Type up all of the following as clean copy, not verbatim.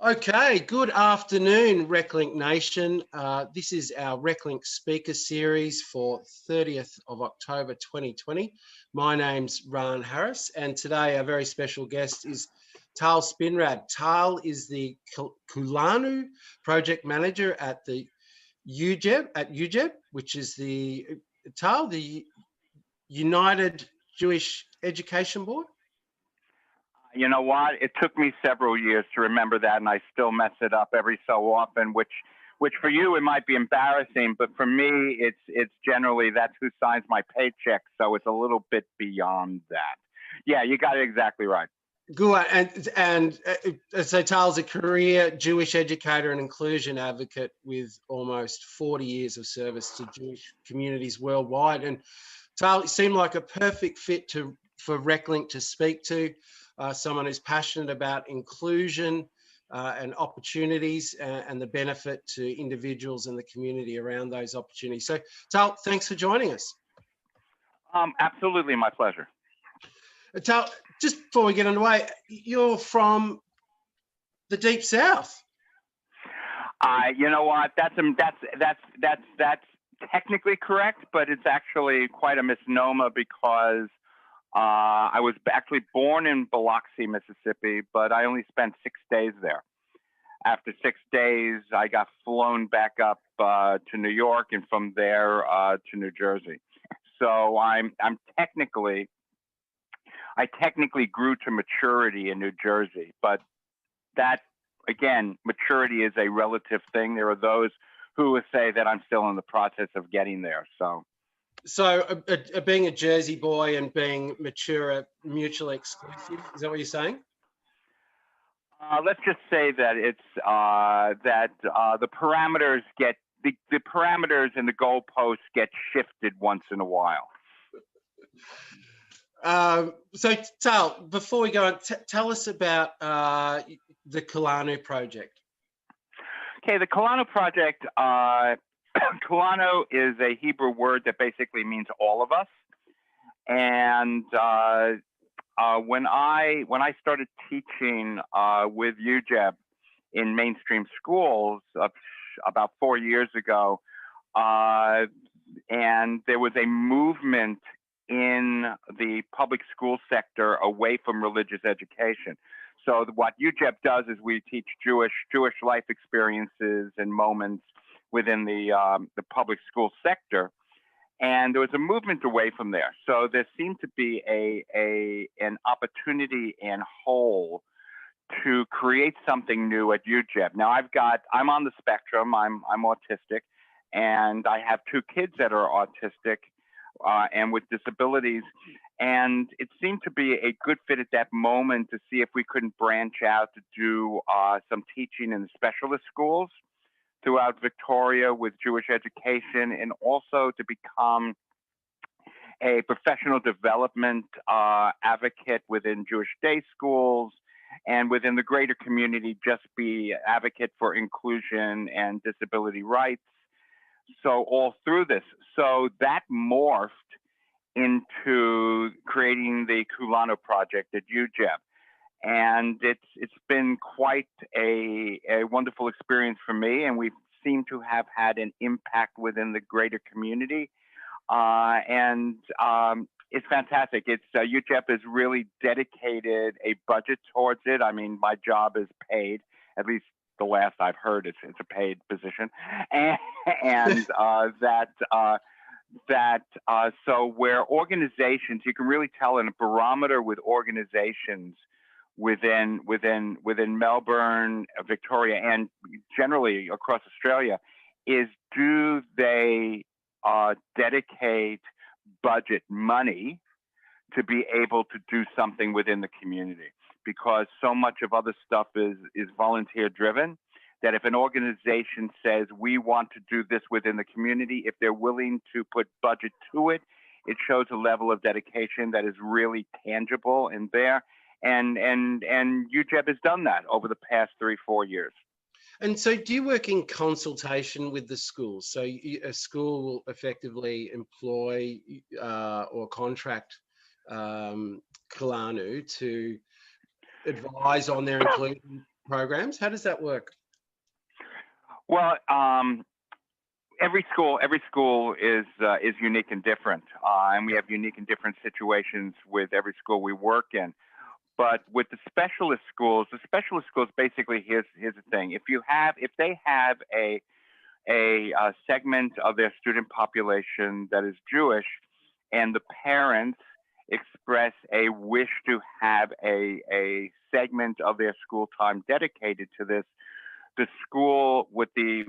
Okay, good afternoon, Reckling Nation. This is our Reckling Speaker Series for 30th of October 2020. My name's Ran Harris, and today our very special guest is Tal Spinrad. Tal is the Kulanu Project Manager at the UJEB, which is the United Jewish Education Board. You know what? It took me several years to remember that, and I still mess it up every so often, which for you, it might be embarrassing, but for me, it's generally that's who signs my paycheck, so it's a little bit beyond that. Yeah, you got it exactly right. Good. And so Tal's a career Jewish educator and inclusion advocate with almost 40 years of service to Jewish communities worldwide. And Tal seemed like a perfect fit for Reckling to speak to. Someone who's passionate about inclusion and opportunities and the benefit to individuals and the community around those opportunities. So, Tal, thanks for joining us. Absolutely, my pleasure. Tal, just before we get underway, you're from the Deep South. You know what? That's technically correct, but it's actually quite a misnomer because I was actually born in Biloxi, Mississippi, but I only spent 6 days there. After 6 days, I got flown back up to New York, and from there to New Jersey. So I technically grew to maturity in New Jersey, but that, again, maturity is a relative thing. There are those who would say that I'm still in the process of getting there. So being a Jersey boy and being mature are mutually exclusive. Is that what you're saying? Let's just say that it's the parameters the parameters and the goalposts get shifted once in a while. So Tal, before we go on, tell us about the Kulanu Project. Okay, the Kulanu Project. Kulanu is a Hebrew word that basically means all of us. And when I started teaching with UJEB in mainstream schools about 4 years ago, and there was a movement in the public school sector away from religious education. So what UJEB does is we teach Jewish life experiences and moments within the public school sector, and there was a movement away from there. So there seemed to be an opportunity and hole to create something new at UJEB. Now I'm on the spectrum. I'm autistic, and I have 2 kids that are autistic and with disabilities. And it seemed to be a good fit at that moment to see if we couldn't branch out to do some teaching in the specialist schools throughout Victoria with Jewish education, and also to become a professional development advocate within Jewish day schools and within the greater community, just be advocate for inclusion and disability rights. So all through this. So that morphed into creating the Kulanu Project at UJEB. And it's been quite a wonderful experience for me, and we seem to have had an impact within the greater community. It's fantastic. UJEB has really dedicated a budget towards it. I mean, my job is paid, at least the last I've heard. It's a paid position, so where organizations, you can really tell in a barometer with organizations within Melbourne, Victoria, and generally across Australia, is do they dedicate budget money to be able to do something within the community? Because so much of other stuff is volunteer driven, that if an organization says we want to do this within the community, if they're willing to put budget to it, it shows a level of dedication that is really tangible in there. And UJEB has done that over the past 3-4 years. And so do you work in consultation with the schools? So a school will effectively employ or contract Kulanu to advise on their inclusion programs? How does that work? Well, every school is unique and different, and we have unique and different situations with every school we work in. But with the specialist schools basically, here's the thing: if they have a segment of their student population that is Jewish, and the parents express a wish to have a segment of their school time dedicated to this, the school with the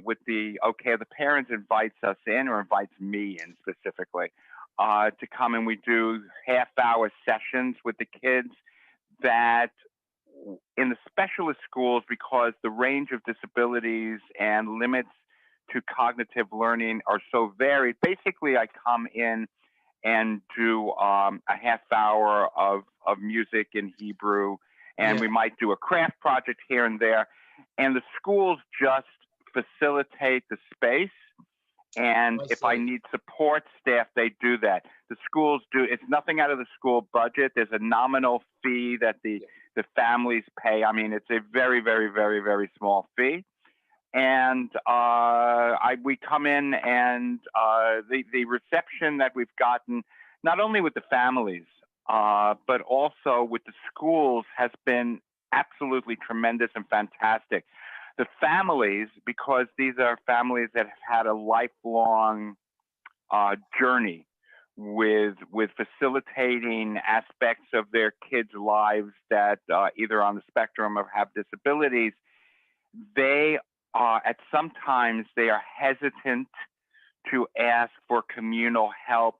parents invites us in, or invites me in specifically, to come, and we do half-hour sessions with the kids. That in the specialist schools, because the range of disabilities and limits to cognitive learning are so varied, basically I come in and do a half hour of music in Hebrew, and we might do a craft project here and there. And the schools just facilitate the space. And if I need support staff, they do that. The schools do. It's nothing out of the school budget. There's a nominal fee that the families pay. I mean, it's a very, very, very, very small fee. And we come in, and the reception that we've gotten, not only with the families, but also with the schools, has been absolutely tremendous and fantastic. The families, because these are families that have had a lifelong journey with facilitating aspects of their kids' lives that either on the spectrum or have disabilities, they sometimes they are hesitant to ask for communal help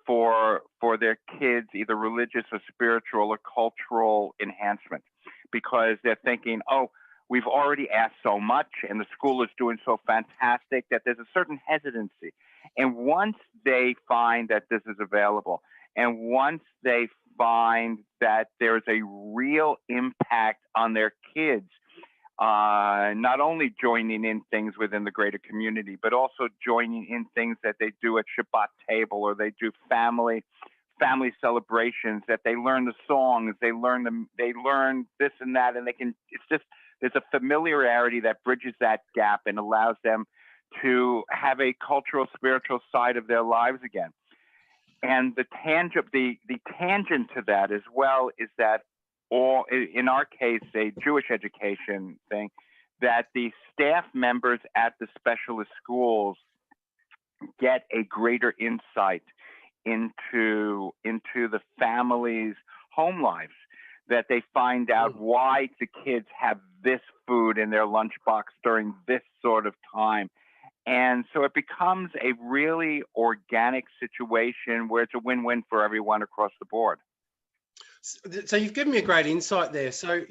for their kids, either religious or spiritual or cultural enhancement, because they're thinking, oh, we've already asked so much and the school is doing so fantastic, that there's a certain hesitancy. And once they find that this is available, and once they find that there's a real impact on their kids, not only joining in things within the greater community, but also joining in things that they do at Shabbat table, or they do family celebrations, that they learn the songs, they learn this and that, and there's a familiarity that bridges that gap and allows them to have a cultural, spiritual side of their lives again. And the tangent to that as well is that, or in our case, a Jewish education thing, that the staff members at the specialist schools get a greater insight into the family's home lives, that they find out why the kids have this food in their lunchbox during this sort of time. And so it becomes a really organic situation where it's a win-win for everyone across the board. So you've given me a great insight there. So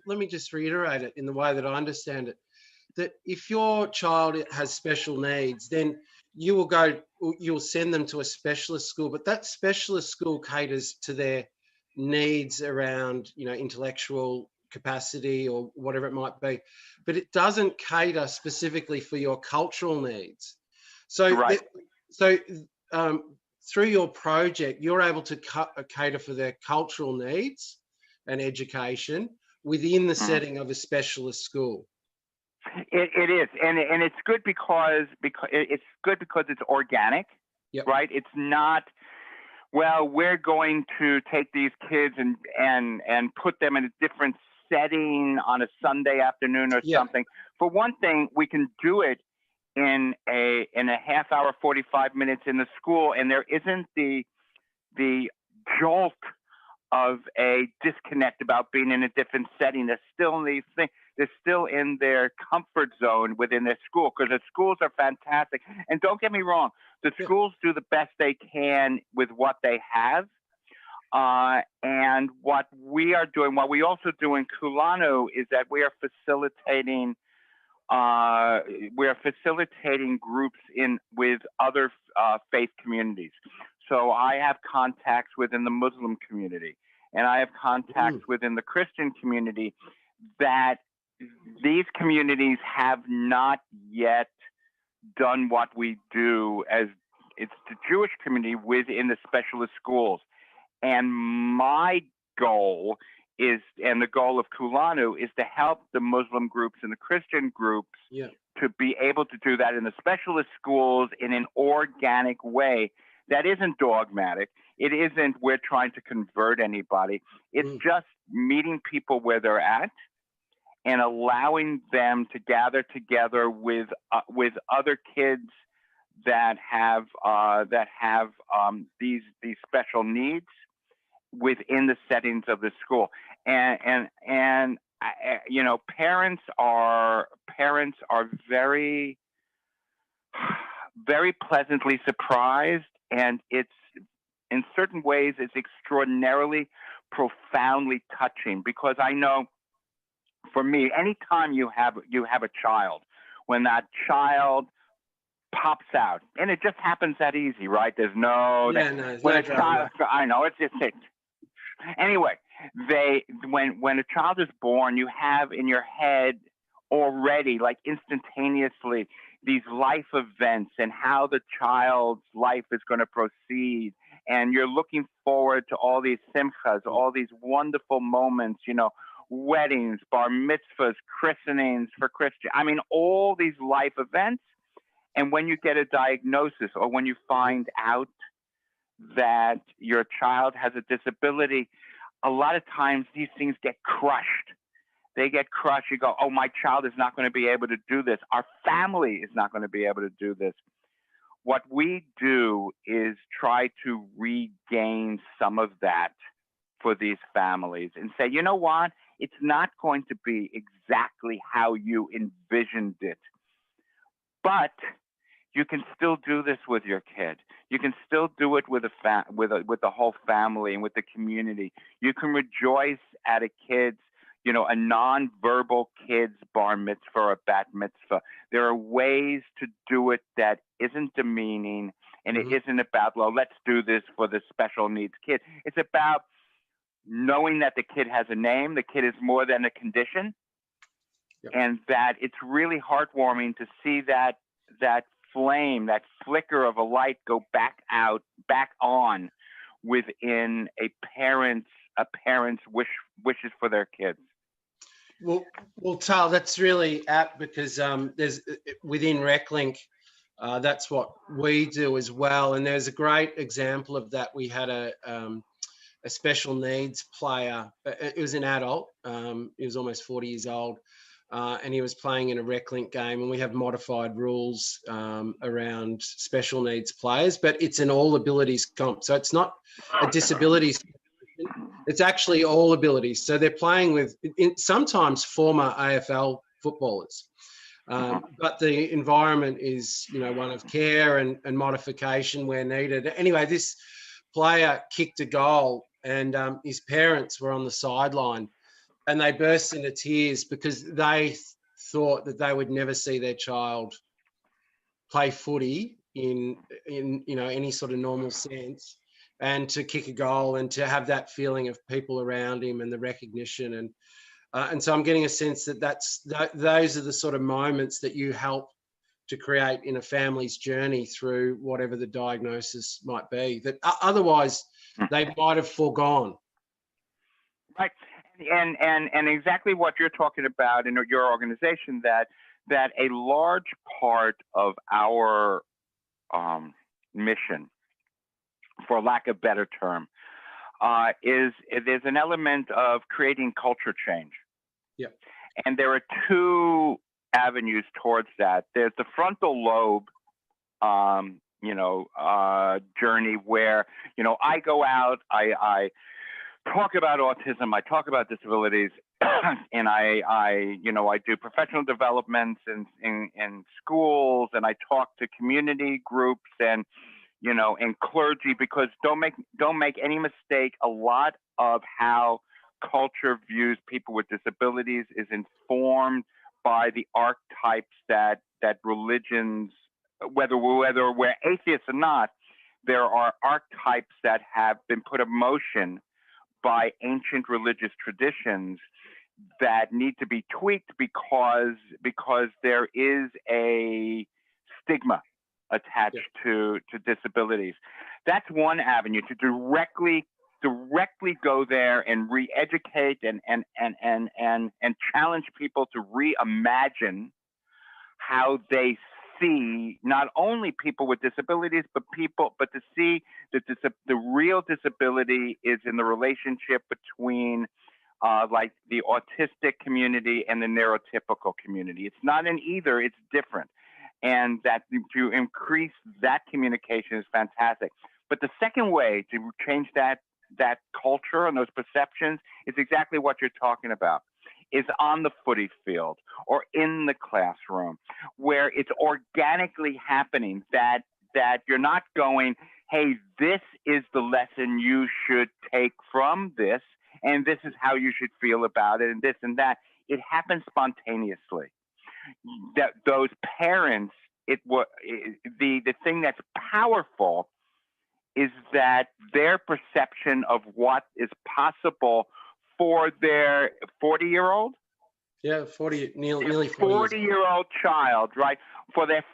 let me just reiterate it in the way that I understand it, that if your child has special needs, then you'll send them to a specialist school, but that specialist school caters to their needs around, intellectual capacity or whatever it might be, but it doesn't cater specifically for your cultural needs. So, right. Through your project, you're able to cater for their cultural needs and education within the setting of a specialist school. It is, and it's good because it's organic, right? It's not, well, we're going to take these kids and put them in a different setting on a Sunday afternoon or something. For one thing, we can do it in a half hour, 45 minutes in the school, and there isn't the jolt of a disconnect about being in a different setting. They're still in these things. They're still in their comfort zone within their school, because the schools are fantastic. And don't get me wrong, the schools do the best they can with what they have. And what we are doing, what we also do in Kulanu, is that we are facilitating groups with other faith communities. So I have contacts within the Muslim community, and I have contacts within the Christian community, that these communities have not yet done what we do as it's the Jewish community within the specialist schools. And my goal and the goal of Kulanu is to help the Muslim groups and the Christian groups to be able to do that in the specialist schools in an organic way that isn't dogmatic. It isn't we're trying to convert anybody. It's just meeting people where they're at and allowing them to gather together with other kids that have these special needs within the settings of the school. And you know, parents are very pleasantly surprised, and it's in certain ways it's extraordinarily profoundly touching, because I know for me, anytime you have a child, when that child pops out, and it just happens that easy, right? There's no, when a child, I know it's anyway, when a child is born, you have in your head already, like instantaneously, these life events and how the child's life is going to proceed. And you're looking forward to all these simchas, all these wonderful moments, you know, weddings, bar mitzvahs, christenings for Christian. I mean, all these life events. And when you get a diagnosis, or when you find out that your child has a disability, a lot of times these things get crushed. They get crushed. You go, oh, my child is not going to be able to do this. Our family is not going to be able to do this. What we do is try to regain some of that for these families and say, you know what? It's not going to be exactly how you envisioned it, but you can still do this with your kid. You can still do it with the whole family and with the community. You can rejoice at a kid's, you know, a non-verbal kid's bar mitzvah or bat mitzvah. There are ways to do it that isn't demeaning, and it isn't about, well, let's do this for the special needs kid. It's about knowing that the kid has a name, the kid is more than a condition, and that it's really heartwarming to see that flame, that flicker of a light go back on within a parent's wishes for their kids. Well, Tal, that's really apt, because there's within Reckling, that's what we do as well. And there's a great example of that. We had a special needs player. It was an adult. He was almost 40 years old. And he was playing in a Reckling game, and we have modified rules around special needs players, but it's an all abilities comp. So it's not a disabilities, it's actually all abilities. So they're playing with sometimes former AFL footballers, but the environment is, you know, one of care and modification where needed. Anyway, this player kicked a goal, and his parents were on the sideline. And they burst into tears because they thought that they would never see their child play footy in you know, any sort of normal sense, and to kick a goal and to have that feeling of people around him and the recognition. And so I'm getting a sense that those are the sort of moments that you help to create in a family's journey through whatever the diagnosis might be, that otherwise they might have foregone. Right. And exactly what you're talking about in your organization, that a large part of our mission, for lack of a better term, is there's an element of creating culture change. Yeah. And there are two avenues towards that. There's the frontal lobe, journey where, you know, I go out, I talk about autism, I talk about disabilities, and I do professional developments in schools, and I talk to community groups and clergy, because don't make any mistake, a lot of how culture views people with disabilities is informed by the archetypes that religions, whether we're atheists or not, there are archetypes that have been put in motion by ancient religious traditions that need to be tweaked because there is a stigma attached to disabilities. That's one avenue, to directly directly go there and re-educate and challenge people to reimagine how they see not only people with disabilities, but to see that the real disability is in the relationship between like the autistic community and the neurotypical community. It's not an either, it's different. And that to increase that communication is fantastic. But the second way to change that culture and those perceptions is exactly what you're talking about, is on the footy field or in the classroom, where it's organically happening, that you're not going, hey, this is the lesson you should take from this, and this is how you should feel about it, and this and that. It happens spontaneously. That those parents, the thing that's powerful is that their perception of what is possible for their 40-year-old, nearly 40-year-old child, right? For their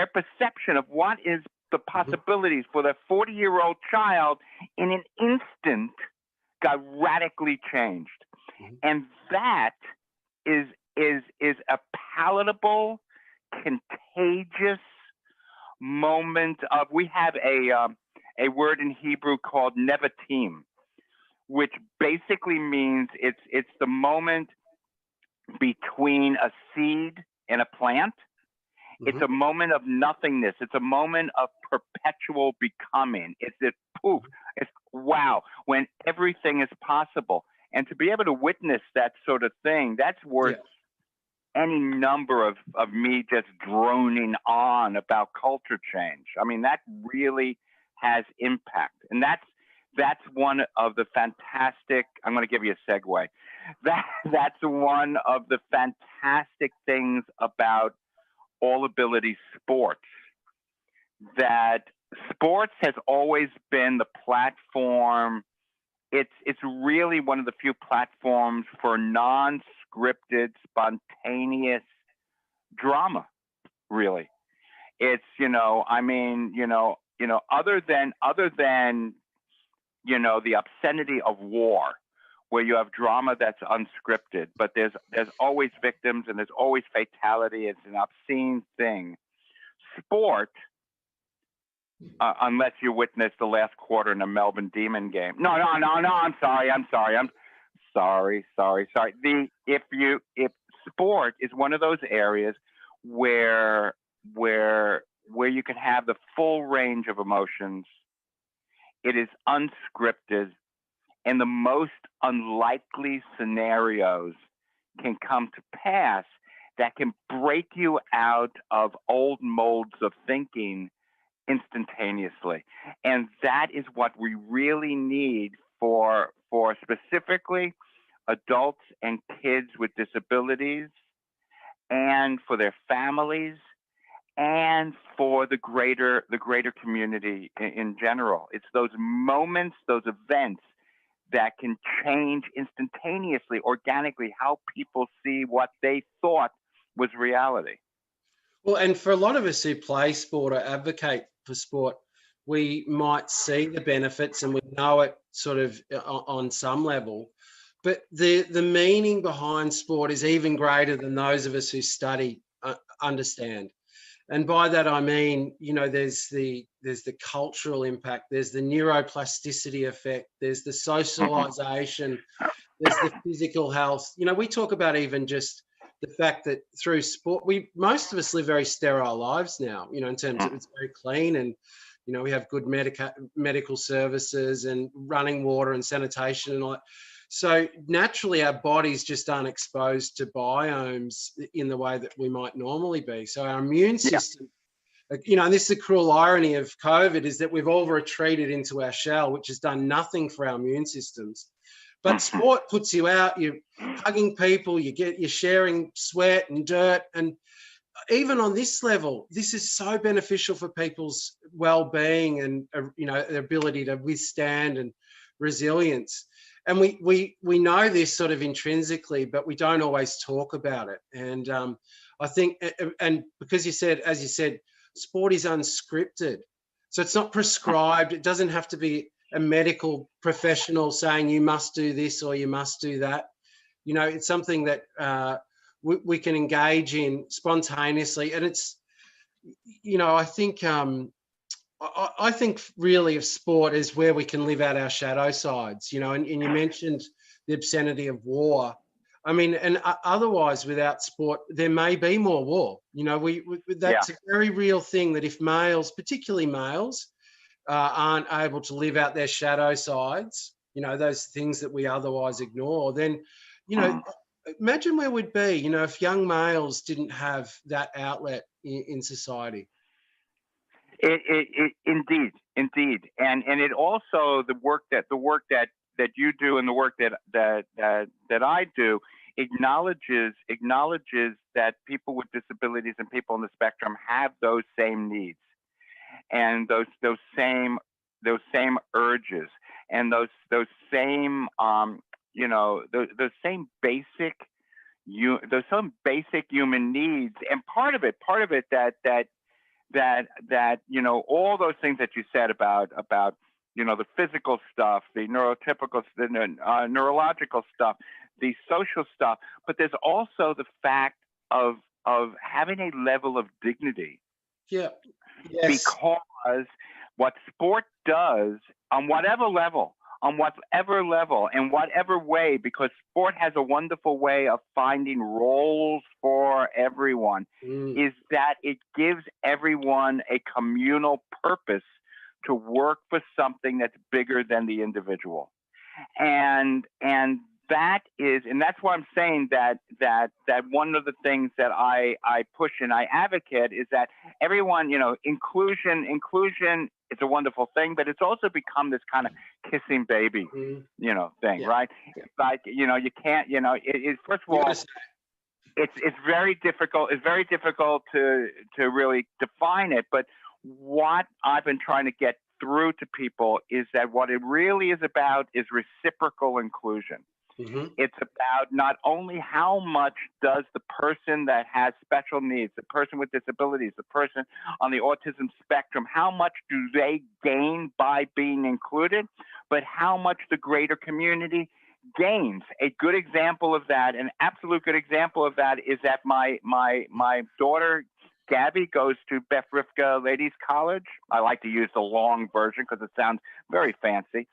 perception of what is the possibilities for their 40-year-old child in an instant got radically changed. And that is a palatable, contagious moment of, we have a word in Hebrew called nevatim, which basically means it's the moment between a seed and a plant. It's a moment of nothingness. It's a moment of perpetual becoming. It's this poof. It's wow, when everything is possible. And to be able to witness that sort of thing, that's worth any number of me just droning on about culture change. I mean, that really has impact. And that's one of the fantastic, I'm going to give you a segue. That's one of the fantastic things about all ability sports, that sports has always been the platform. It's really one of the few platforms for non-scripted, spontaneous drama, really. It's, other than the obscenity of war, where you have drama that's unscripted, but there's always victims and there's always fatality. It's an obscene thing. Sport, unless you witness the last quarter in a Melbourne Demon game. No. I'm sorry. If sport is one of those areas where you can have the full range of emotions, it is unscripted, and the most unlikely scenarios can come to pass that can break you out of old molds of thinking instantaneously. And that is what we really need for specifically adults and kids with disabilities, and for their families, and for the greater community in general. It's those moments, those events that can change instantaneously, organically, how people see what they thought was reality. Well, and for a lot of us who play sport or advocate for sport, we might see the benefits and we know it sort of on some level, but the meaning behind sport is even greater than those of us who study understand. And by that I mean, there's the cultural impact, there's the neuroplasticity effect, there's the socialization, there's the physical health. We talk about even just the fact that through sport, most of us live very sterile lives now, in terms of it's very clean, and we have good medical services and running water and sanitation and all that. So naturally our bodies just aren't exposed to biomes in the way that we might normally be. So our immune system, and this is the cruel irony of COVID, is that we've all retreated into our shell, which has done nothing for our immune systems. But sport puts you out, you're hugging people, you're sharing sweat and dirt. And even on this level, this is so beneficial for people's well-being and, their ability to withstand and resilience. And we know this sort of intrinsically, but we don't always talk about it. And I think, and because as you said, sport is unscripted. So it's not prescribed. It doesn't have to be a medical professional saying you must do this or you must do that. You know, it's something that we can engage in spontaneously. And it's, you know, I think really of sport is where we can live out our shadow sides, you know, and you mentioned the obscenity of war. I mean, and otherwise without sport, there may be more war. You know, that's a very real thing, that if males, particularly males, aren't able to live out their shadow sides, you know, those things that we otherwise ignore, then, you know, imagine where we'd be, you know, if young males didn't have that outlet in society. Indeed, and it also, the work that you do and the work that I do acknowledges that people with disabilities and people on the spectrum have those same needs and those same urges and those same you know, those same basic human needs. And part of it that you know, all those things that you said about you know, the physical stuff, the neurotypical, the neurological stuff, the social stuff, but there's also the fact of having a level of dignity. Yeah. Yes. Because what sport does on whatever level, in whatever way, because sport has a wonderful way of finding roles for everyone, is that it gives everyone a communal purpose to work for something that's bigger than the individual. And that's why I'm saying that one of the things that I push and I advocate is that everyone, you know, inclusion is a wonderful thing, but it's also become this kind of kissing baby, you know, thing, right? Like, you know, you can't, you know, first of all, it's very difficult. It's very difficult to really define it. But what I've been trying to get through to people is that what it really is about is reciprocal inclusion. It's about not only how much does the person that has special needs, the person with disabilities, the person on the autism spectrum, how much do they gain by being included, but how much the greater community gains. A good example of that, an absolute good example of that, is that my daughter Gabby goes to Beth Rivka Ladies College. I like to use the long version because it sounds very fancy.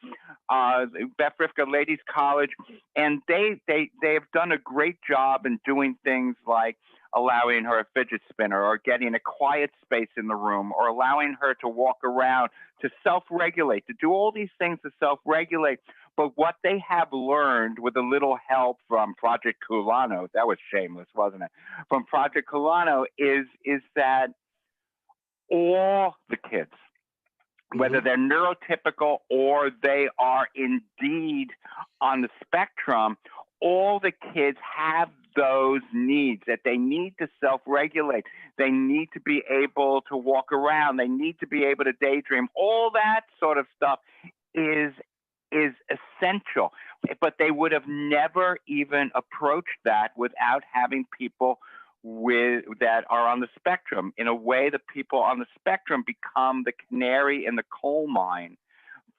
Beth Rivka Ladies College, and they have done a great job in doing things like allowing her a fidget spinner or getting a quiet space in the room or allowing her to walk around, to self-regulate, to do all these things to self-regulate. But what they have learned with a little help from Project Kulanu, that was shameless, wasn't it? From Project Kulanu is that all the kids, whether they're neurotypical or they are indeed on the spectrum, all the kids have those needs, that they need to self-regulate. They need to be able to walk around. They need to be able to daydream. All that sort of stuff is essential, but they would have never even approached that without having people that are on the spectrum. In a way, the people on the spectrum become the canary in the coal mine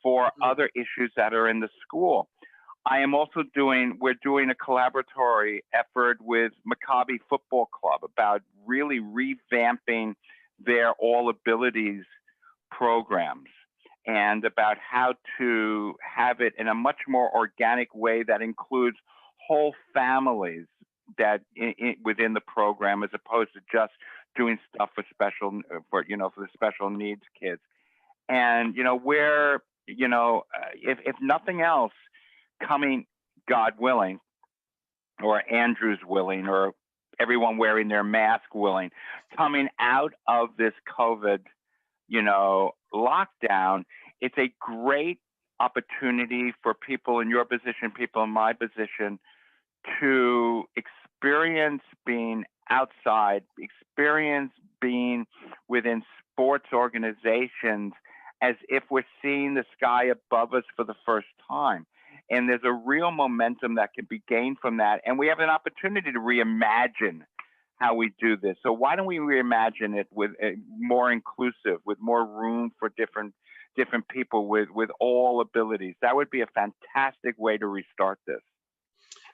for other issues that are in the school. I am also we're doing a collaboratory effort with Maccabi Football Club about really revamping their All Abilities programs, and about how to have it in a much more organic way that includes whole families that within the program, as opposed to just doing stuff for the special needs kids. And, you know, where, you know, if nothing else, coming, God willing, or Andrew's willing, or everyone wearing their mask willing, coming out of this COVID, you know, lockdown, it's a great opportunity for people in your position, people in my position, to experience being outside, experience being within sports organizations as if we're seeing the sky above us for the first time. And there's a real momentum that can be gained from that. And we have an opportunity to reimagine how we do this. So why don't we reimagine it with more inclusive, with more room for different different people with all abilities. That would be a fantastic way to restart this.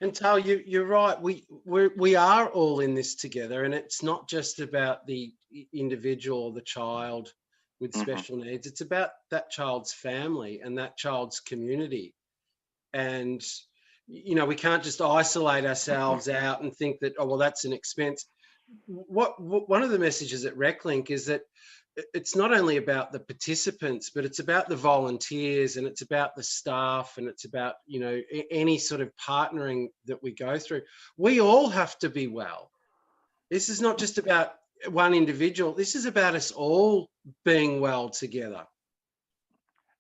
And Tal, you're right. We are all in this together, and it's not just about the individual or the child with special needs. It's about that child's family and that child's community. And we can't just isolate ourselves out and think that, oh well, that's an expense. One of the messages at Reckling is that it's not only about the participants, but it's about the volunteers, and it's about the staff, and it's about, any sort of partnering that we go through. We all have to be well. This is not just about one individual. This is about us all being well together.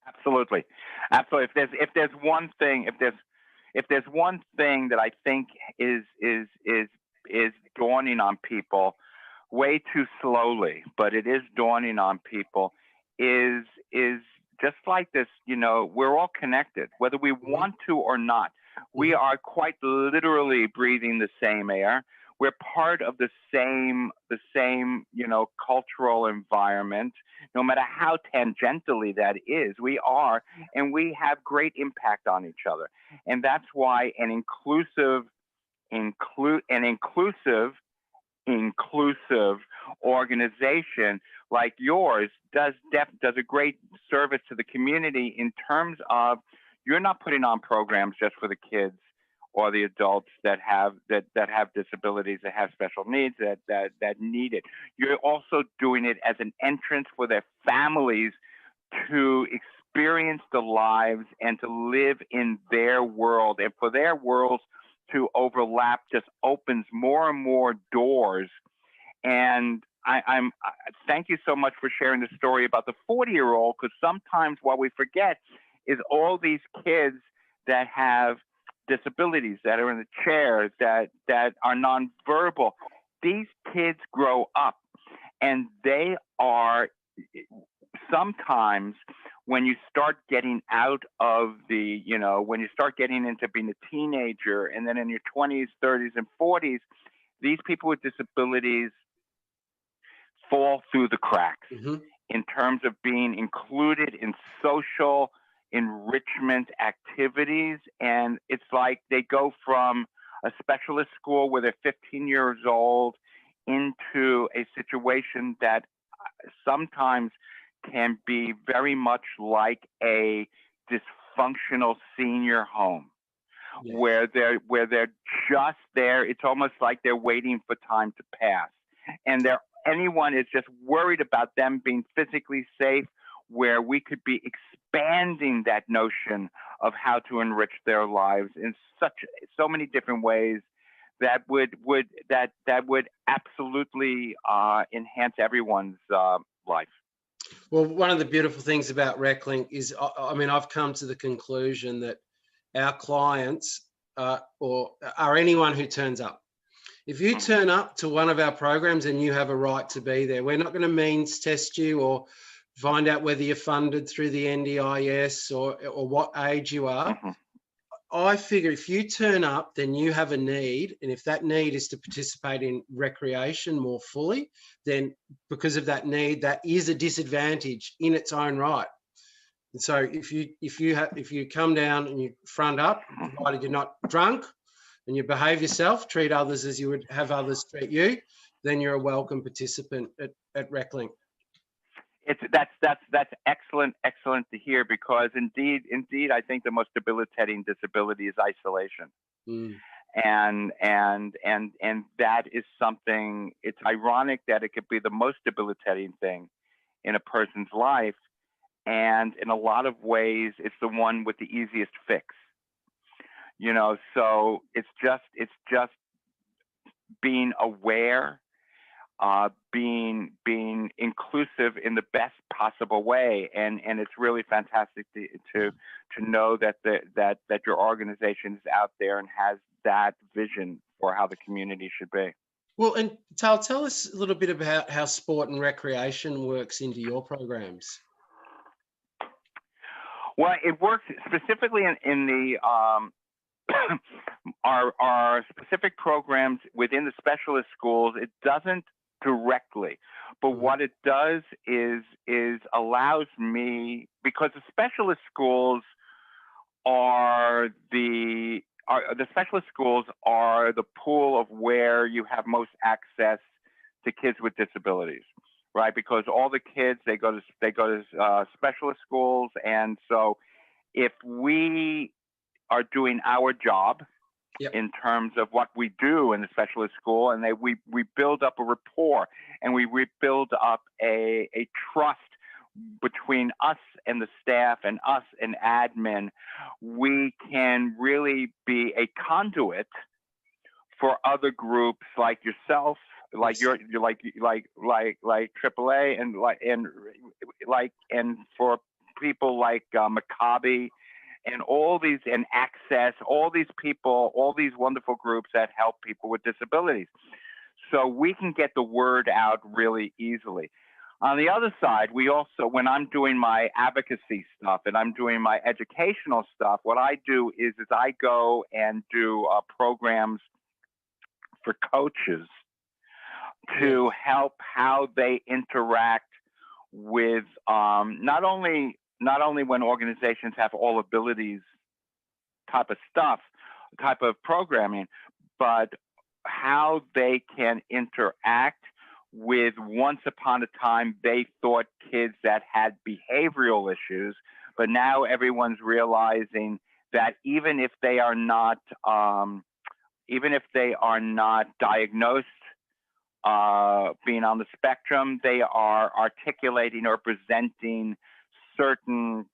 Absolutely. Absolutely. If there's one thing that I think is dawning on people way too slowly, but it is dawning on people, is just like this, we're all connected, whether we want to or not. We are quite literally breathing the same air. We're part of the same, cultural environment, no matter how tangentially that is. We are, and we have great impact on each other. And that's why an inclusive organization like yours does a great service to the community in terms of you're not putting on programs just for the kids or the adults that have disabilities, that have special needs, that need it. You're also doing it as an entrance for their families to experience the lives and to live in their world, and for their worlds to overlap just opens more and more doors. And I'm thank you so much for sharing the story about the 40-year-old, because sometimes what we forget is all these kids that have disabilities, that are in the chairs, that are nonverbal. These kids grow up, and they are sometimes, when you start getting out of the, when you start getting into being a teenager, and then in your 20s, 30s, and 40s, these people with disabilities fall through the cracks in terms of being included in social enrichment activities. And it's like they go from a specialist school where they're 15 years old into a situation that sometimes can be very much like a dysfunctional senior home. Yes. where they're just there. It's almost like they're waiting for time to pass, and anyone is just worried about them being physically safe, where we could be expanding that notion of how to enrich their lives in so many different ways that would absolutely enhance everyone's life. Well, one of the beautiful things about Reckling is, I've come to the conclusion that our clients or anyone who turns up. If you turn up to one of our programs and you have a right to be there, we're not going to means test you or find out whether you're funded through the NDIS or what age you are. I figure if you turn up, then you have a need. And if that need is to participate in recreation more fully, then because of that need, that is a disadvantage in its own right. And so if you come down and you front up, provided you're not drunk and you behave yourself, treat others as you would have others treat you, then you're a welcome participant at Reckling. That's excellent to hear, because indeed I think the most debilitating disability is isolation. And that is something, it's ironic that it could be the most debilitating thing in a person's life, and in a lot of ways it's the one with the easiest fix. So it's just being aware, being inclusive in the best possible way, and it's really fantastic to know that that your organization is out there and has that vision for how the community should be. Well, and tell us a little bit about how sport and recreation works into your programs. Well, it works specifically in the our specific programs within the specialist schools. It doesn't directly. But what it does is allows me, because the specialist schools are the specialist schools are the pool of where you have most access to kids with disabilities, right? Because all the kids, they go to specialist schools, and so if we are doing our job in terms of what we do in the specialist school, and we build up a rapport, and we build up a trust between us and the staff and us and admin, we can really be a conduit for other groups like yourself, like like AAA, and for people like Maccabi, and all these, and Access, all these people, all these wonderful groups that help people with disabilities. So we can get the word out really easily. On the other side, we also, when I'm doing my advocacy stuff and I'm doing my educational stuff, what I do is I go and do programs for coaches to help how they interact with not only when organizations have all abilities type of stuff, type of programming, but how they can interact with, once upon a time they thought kids that had behavioral issues, but now everyone's realizing that even if they are not diagnosed being on the spectrum, they are articulating or presenting certain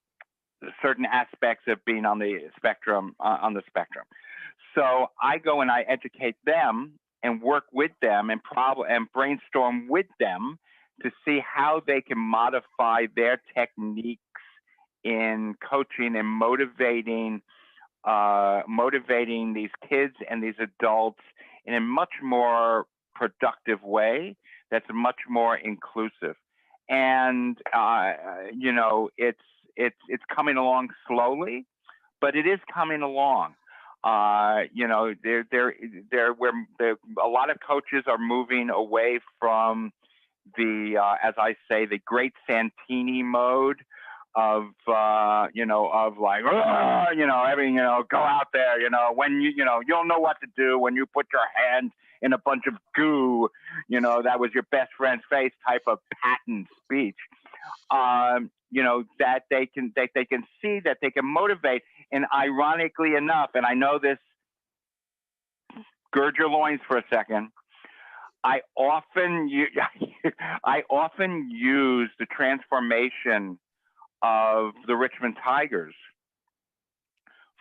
aspects of being on the spectrum. So I go and I educate them and work with them and brainstorm with them to see how they can modify their techniques in coaching and motivating these kids and these adults in a much more productive way that's much more inclusive. And you know, it's coming along slowly, but it is coming along. You know, a lot of coaches are moving away from the, as I say, the great Santini mode of, you know, of like, go out there, when you'll know what to do when you put your hand in a bunch of goo, that was your best friend's face type of patent speech. That they can see, that they can motivate. And ironically enough, and I know this, gird your loins for a second, I often use the transformation of the Richmond Tigers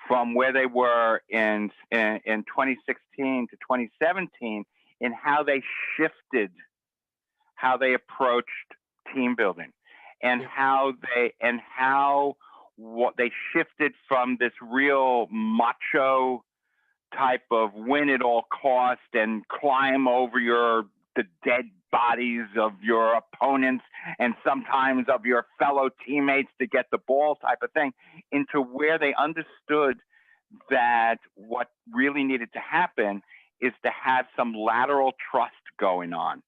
from where they were in 2016 to 2017 in how they shifted, how they approached team building, and how they shifted from this real macho type of win at all cost and climb over the dead bodies of your opponents and sometimes of your fellow teammates to get the ball type of thing, into where they understood that what really needed to happen is to have some lateral trust going on,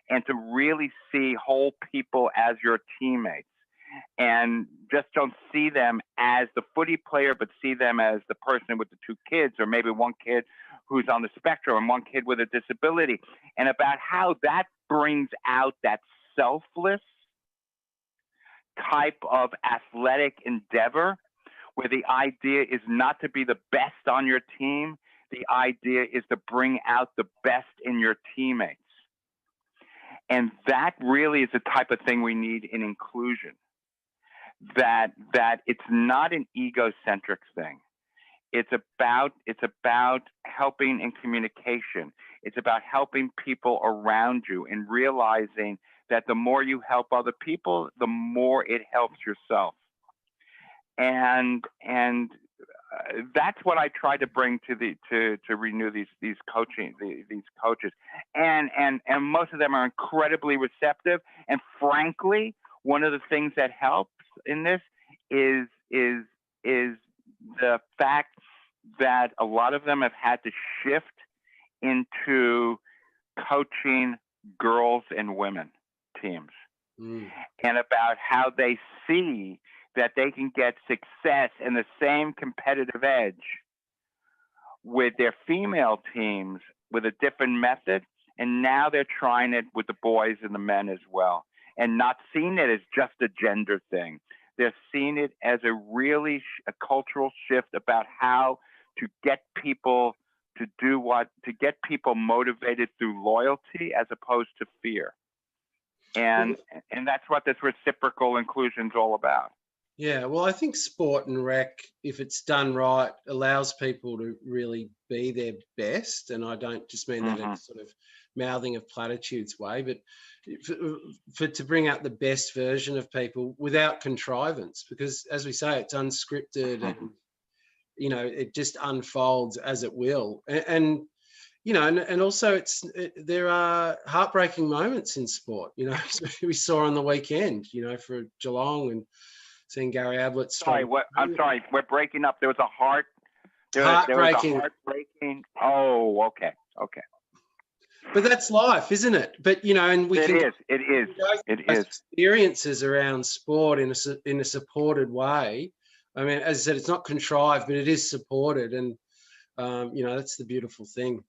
and to really see whole people as your teammates, and just don't see them as the footy player, but see them as the person with the two kids, or maybe one kid who's on the spectrum and one kid with a disability, and about how that brings out that selfless type of athletic endeavor, where the idea is not to be the best on your team. The idea is to bring out the best in your teammates. And that really is the type of thing we need in inclusion. That it's not an egocentric thing. It's about helping in communication. It's about helping people around you and realizing that the more you help other people, the more it helps yourself. And that's what I try to bring to renew these coaches, and most of them are incredibly receptive. And frankly, one of the things that helps in this is the fact that a lot of them have had to shift into coaching girls and women teams, and about how they see that they can get success and the same competitive edge with their female teams with a different method. And now they're trying it with the boys and the men as well, and not seeing it as just a gender thing. They're seeing it as a really a cultural shift about how to get people to get people motivated through loyalty as opposed to fear. And that's what this reciprocal inclusion is all about. Yeah, well, I think sport and rec, if it's done right, allows people to really be their best. And I don't just mean that in a sort of mouthing of platitudes way, but to bring out the best version of people without contrivance, because as we say, it's unscripted and, you know, it just unfolds as it will. And you know, and also there are heartbreaking moments in sport, you know, we saw on the weekend, you know, for Geelong and seeing Gary Ablett. I'm sorry, we're breaking up. There was a heartbreaking. Oh, okay. But that's life, isn't it? But, you know, and it is experiences around sport in a supported way. I mean, as I said, it's not contrived, but it is supported. And, you know, that's the beautiful thing.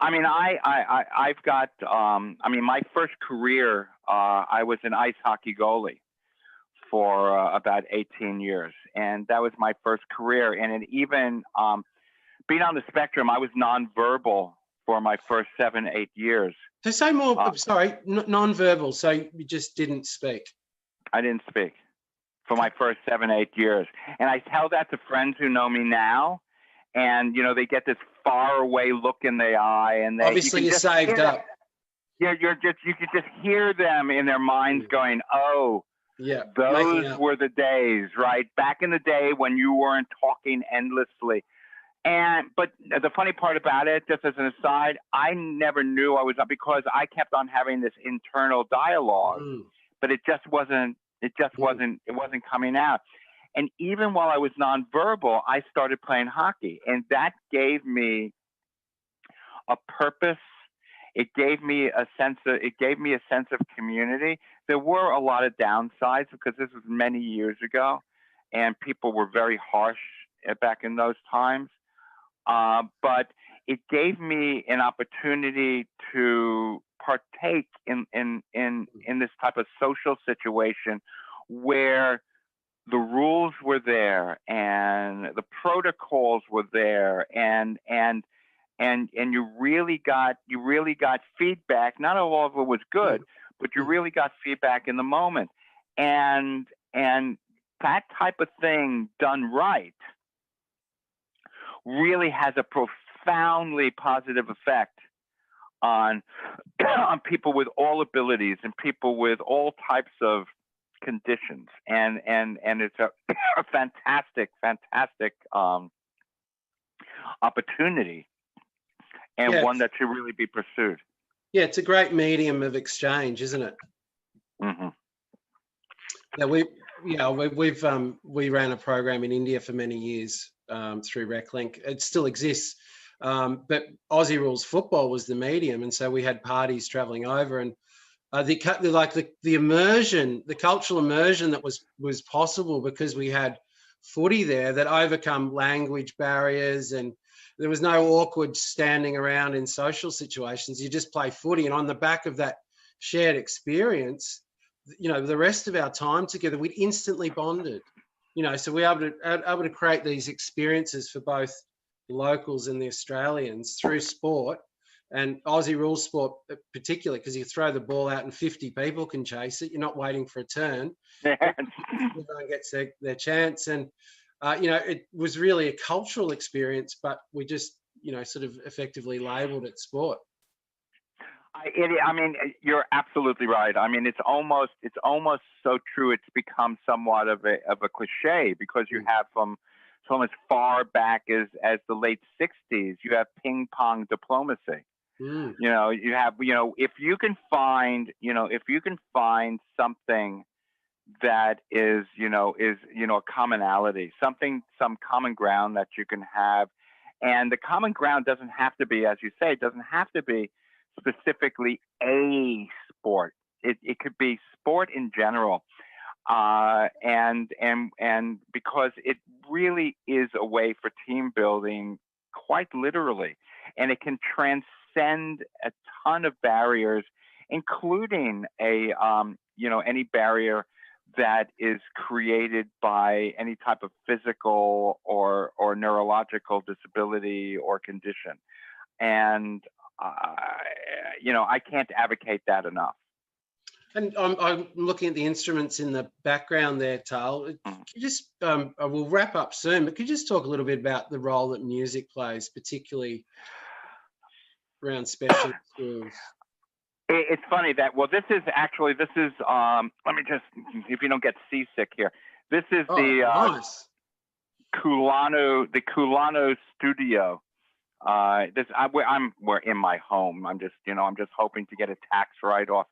I mean, I've got, my first career, I was an ice hockey goalie for about 18 years. And that was my first career. And it even, being on the spectrum, I was nonverbal for my first 7-8 years. So say more, nonverbal. So you just didn't speak. I didn't speak for my first 7-8 years. And I tell that to friends who know me now. And, you know, they get this far away look in the eye, and obviously you're saved up. Yeah, you could just hear them in their minds going, "Oh, yeah, those were the days, right? Back in the day when you weren't talking endlessly." But the funny part about it, just as an aside, I never knew I was up because I kept on having this internal dialogue, but it just wasn't coming out. And even while I was nonverbal, I started playing hockey, and that gave me a purpose. It gave me a sense of community. There were a lot of downsides because this was many years ago, and people were very harsh back in those times. But it gave me an opportunity to partake in this type of social situation where the rules were there and the protocols were there, and you really got feedback. Not all of it was good, but you really got feedback in the moment, and that type of thing done right really has a profoundly positive effect on people with all abilities and people with all types of conditions, and it's a fantastic opportunity, and one that should really be pursued. Yeah, it's a great medium of exchange, isn't it? Yeah, we ran a program in India for many years through Reckling. It still exists, but Aussie Rules football was the medium, and so we had parties travelling over, and the immersion, the cultural immersion that was possible because we had footy there that overcome language barriers, and there was no awkward standing around in social situations. You just play footy, and on the back of that shared experience, you know, the rest of our time together, we instantly bonded. You know, so we were able to create these experiences for both the locals and the Australians through sport. And Aussie rules sport particularly, because you throw the ball out and 50 people can chase it. You're not waiting for a turn. Everyone gets their chance. And, you know, it was really a cultural experience, but we just, you know, sort of effectively labelled it sport. I mean, you're absolutely right. I mean, it's almost so true. It's become somewhat of a cliche, because you have from as far back as the late 60s, you have ping pong diplomacy. You know, you have, you know, if you can find something that is a commonality, some common ground that you can have. And the common ground doesn't have to be, as you say, it doesn't have to be specifically a sport. It could be sport in general. And because it really is a way for team building, quite literally, and it can transcend a ton of barriers, including any barrier that is created by any type of physical or neurological disability or condition. And I can't advocate that enough. And I'm looking at the instruments in the background there, Tal. Could you just, we'll wrap up soon, but could you just talk a little bit about the role that music plays, particularly around special schools? It's funny that, let me just, if you don't get seasick here, this is nice. Kulanu studio. We're in my home. I'm just hoping to get a tax write-off.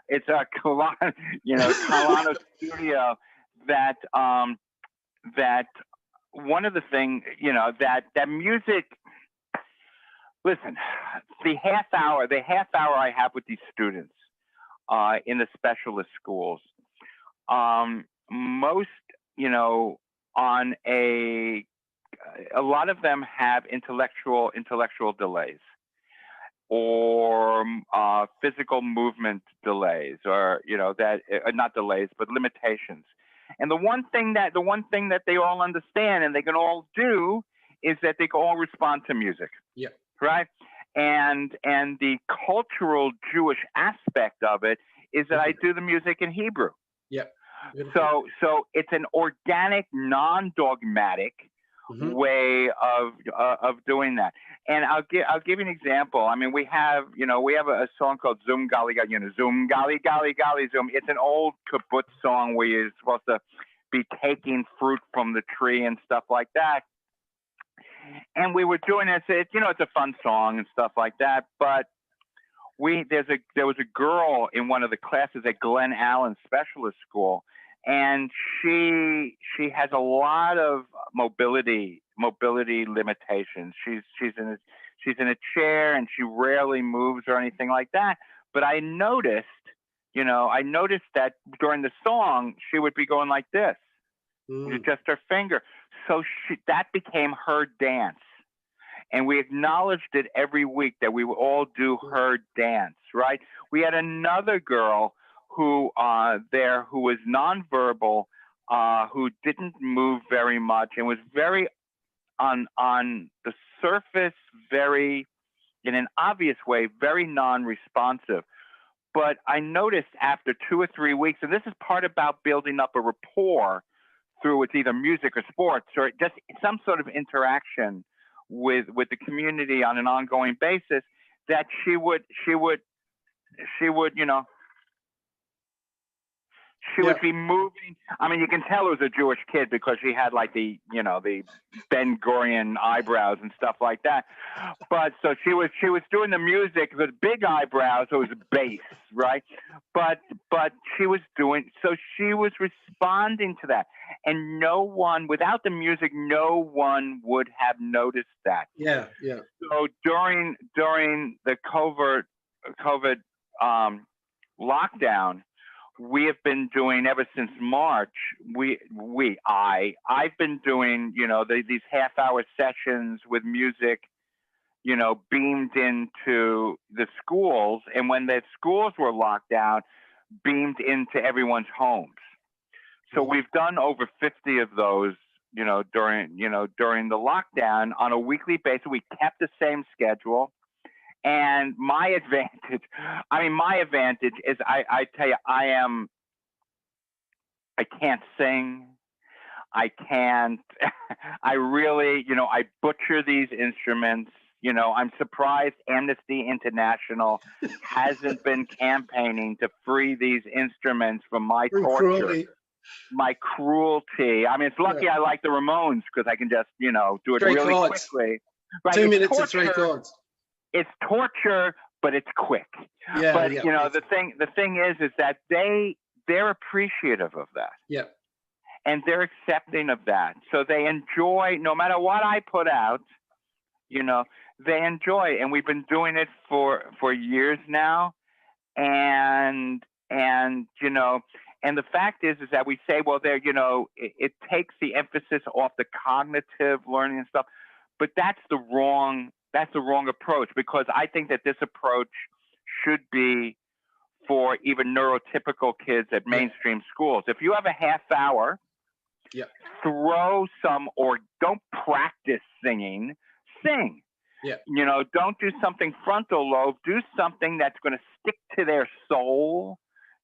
It's a Kulanu studio that one of the things, that music. Listen, the half hour I have with these students in the specialist schools, most, on a lot of them have intellectual delays or physical movement delays, or not delays but limitations. And the one thing that they all understand and they can all do is that they can all respond to music. Yeah. Right. And the cultural Jewish aspect of it is that I do the music in Hebrew. Yeah. So it's an organic, non-dogmatic way of doing that. And I'll give you an example. I mean, we have a song called Zoom Gali Gali, Zoom Gali Gali Gali Zoom. It's an old kibbutz song where you're supposed to be taking fruit from the tree and stuff like that. And we were doing it. It's a fun song and stuff like that. But there was a girl in one of the classes at Glen Allen Specialist School, and she has a lot of mobility limitations. She's in a chair and she rarely moves or anything like that. But I noticed that during the song she would be going like this, just her finger. So that became her dance. And we acknowledged it every week that we would all do her dance, right? We had another girl who was nonverbal, who didn't move very much and was very on the surface, very, in an obvious way, very non-responsive. But I noticed after 2 or 3 weeks, and this is part about building up a rapport through it's either music or sports or just some sort of interaction with the community on an ongoing basis, that she would be moving. I mean, you can tell it was a Jewish kid because she had like the Ben Gurion eyebrows and stuff like that. But so she was doing the music with big eyebrows. So it was bass, right? But she was responding to that. And no one, without the music, no one would have noticed that. Yeah, yeah. So during the COVID lockdown, we have been doing ever since March. I've been doing these half-hour sessions with music, beamed into the schools, and when the schools were locked down, beamed into everyone's homes. So we've done over 50 of those, during the lockdown on a weekly basis. We kept the same schedule. And my advantage is I tell you, I can't sing. I can't, I really, I butcher these instruments. I'm surprised Amnesty International hasn't been campaigning to free these instruments from my torture. My cruelty. I mean, it's lucky I like the Ramones because I can just, do it really quickly. Right? 2 minutes and 3 chords. It's torture, but it's quick. Yeah, but the thing is that they're appreciative of that. Yeah. And they're accepting of that. So they enjoy, no matter what I put out, they enjoy. And we've been doing it for years now. And you know, and the fact is that we say, well, there, you know, it takes the emphasis off the cognitive learning and stuff, but that's the wrong approach, because I think that this approach should be for even neurotypical kids at mainstream schools. If you have a half hour, throw some, or don't practice singing, sing. Yeah. You know, don't do something frontal lobe. Do something that's going to stick to their soul.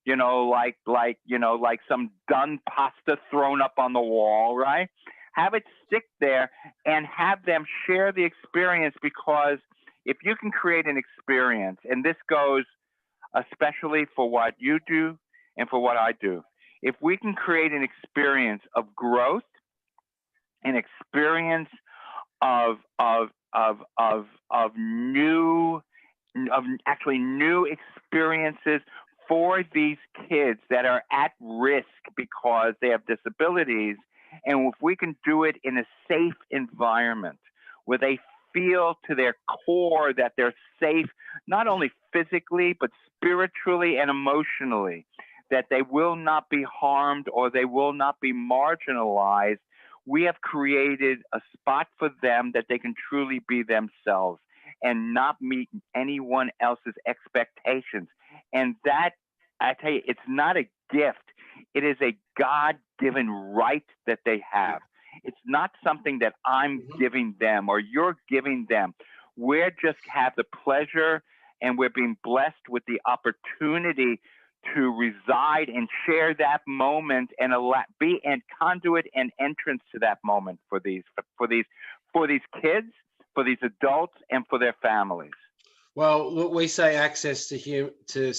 You know, like some done pasta thrown up on the wall, right? Have it stick there and have them share the experience, because if you can create an experience, and this goes especially for what you do and for what I do, if we can create an experience of growth, an experience of new experiences for these kids that are at risk because they have disabilities, and if we can do it in a safe environment where they feel to their core that they're safe, not only physically, but spiritually and emotionally, that they will not be harmed or they will not be marginalized, we have created a spot for them that they can truly be themselves and not meet anyone else's expectations. And that, I tell you, it's not a gift. It is a God-given right that they have. It's not something that I'm giving them or you're giving them. We're just have the pleasure, and we're being blessed with the opportunity to reside and share that moment and be and conduit and entrance to that moment for these kids, for these adults, and for their families. Well, look, we say access to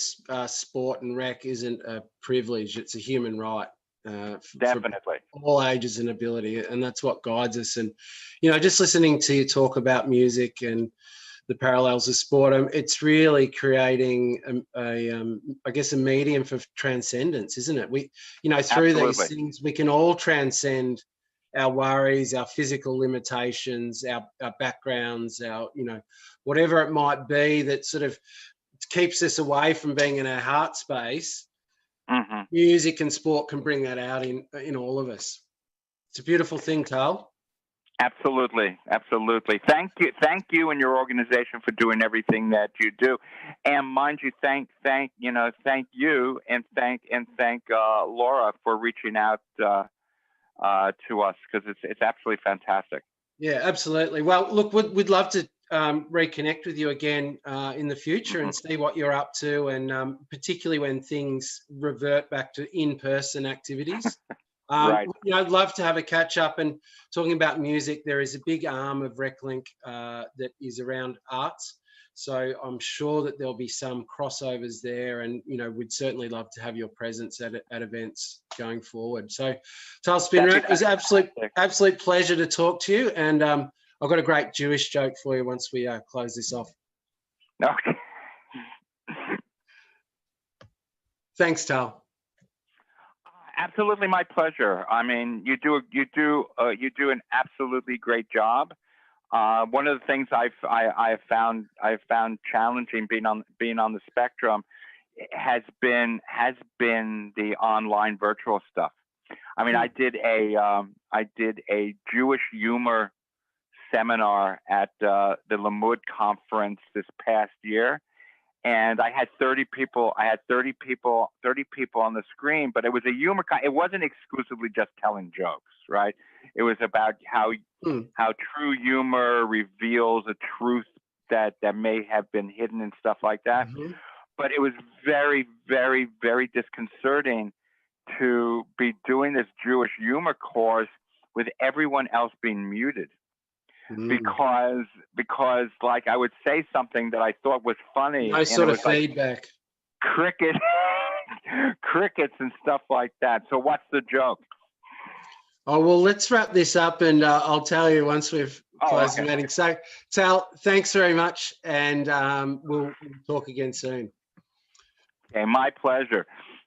sport and rec isn't a privilege; it's a human right. Definitely, for all ages and ability, and that's what guides us. And you know, just listening to you talk about music and the parallels of sport, it's really creating I guess a medium for transcendence, isn't it? We, you know, through these things, we can all transcend our worries, our physical limitations, our backgrounds, our, you know, whatever it might be that sort of keeps us away from being in our heart space. Mm-hmm. Music and sport can bring that out in all of us. It's a beautiful thing, Tal. Absolutely. Thank you and your organization for doing everything that you do. And mind you, thank you and thank Laura for reaching out to us, because it's absolutely fantastic. Yeah, absolutely. Well, look, we'd love to reconnect with you again in the future and see what you're up to, and particularly when things revert back to in-person activities. Right. You know, I'd love to have a catch up. And talking about music, there is a big arm of Reckling that is around arts. So I'm sure that there'll be some crossovers there, and you know, we'd certainly love to have your presence at events going forward. So, Tal Spinrad, it was absolute pleasure to talk to you, and I've got a great Jewish joke for you once we close this off. Okay. Thanks, Tal. Absolutely, my pleasure. I mean, you do an absolutely great job. One of the things I've found challenging being on the spectrum has been the online virtual stuff. I mean, I did a Jewish humor seminar at the Lamud conference this past year, and I had 30 people. I had 30 people on the screen, but it was a humor. It wasn't exclusively just telling jokes, right? It was about how true humor reveals a truth that may have been hidden and stuff like that. Mm-hmm. But it was very, very, very disconcerting to be doing this Jewish humor course with everyone else being muted. Because like I would say something that I thought was funny. No sort of feedback. Like crickets and stuff like that. So what's the joke? Oh, well, let's wrap this up, and I'll tell you once we've closed the meeting. So, Tal, thanks very much, and we'll talk again soon. Okay, my pleasure.